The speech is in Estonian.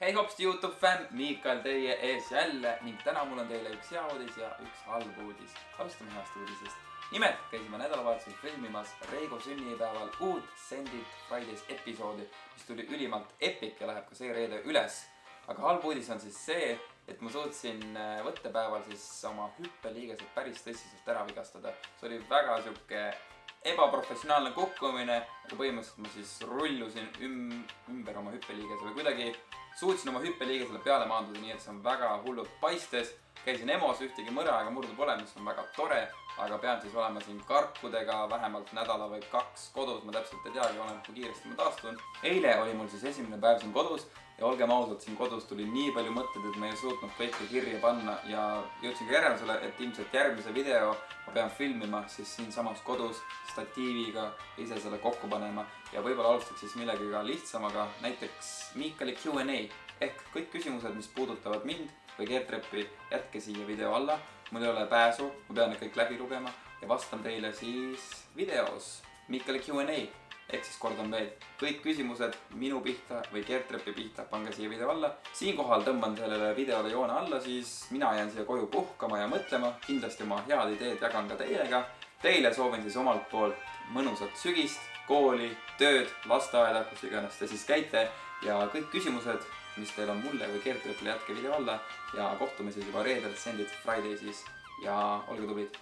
Hei hopsti YouTube fänn, Miikal teie ees jälle ning täna mul on teile üks hea uudis ja üks halb uudis. Alustame heast uudisest. Nimelt käisime nädalavahetusel filmimas Reigo sünnipäeval uut Send It Fridays episoodi, mis tuli ülimalt epic ja läheb ka see reede üles. Aga halb uudis on siis see, et ma suutsin võttepäeval siis oma hüppeliigesed päris tõsiselt ära vigastada. See oli väga siuke ebaprofessionaalne kukkumine, aga põhimõtteliselt ma siis rullusin ümber oma hüppeliigese või kuidagi suutsin oma hüppeliigesele peale maanduda, nii et see on väga hullult paistes. Käisin EMO-s, ühtegi mõra ega murdu pole, mis on väga tore, aga pean siis olema siin karkudega vähemalt nädala või 2 kodus. Ma täpselt ei teagi, olen kui kiiresti ma taastun. Eile oli mul siis esimene päev siin kodus ja olgem ausalt, siin kodus tuli nii palju mõtteid, et ma ei suutnud kõike kirja panna ja jõudsin ka järeldusele, et ilmselt järgmise video ma pean filmima siis siinsamas kodus statiiviga ise selle kokku panema ja võib-olla alustaks siis millegagi lihtsamaga, näiteks Miikali Q&A ehk kõik küsimused, mis puudutavad mind või Geertreppi, jätke siia video alla. Mul ei ole pääsu, ma pean need kõik läbi lugema ja vastan teile siis videos Miikali Q&A ehk siis kordan veel, kõik küsimused minu pihta või Geertreppi pihta pange siia video alla. Siinkohal tõmban sellele videole joone alla, siis mina jään siia koju puhkama ja mõtlema. Kindlasti oma head ideed jagan ka teiega. Teile soovin siis omalt poolt mõnusat sügist, kooli, tööd, lasteaeda, kus iganes te siis käite ja kõik küsimused, mis teil on mulle või Geertreppile, jätke video alla ja kohtume siis juba reedel Send It Fridays ja olge tublid!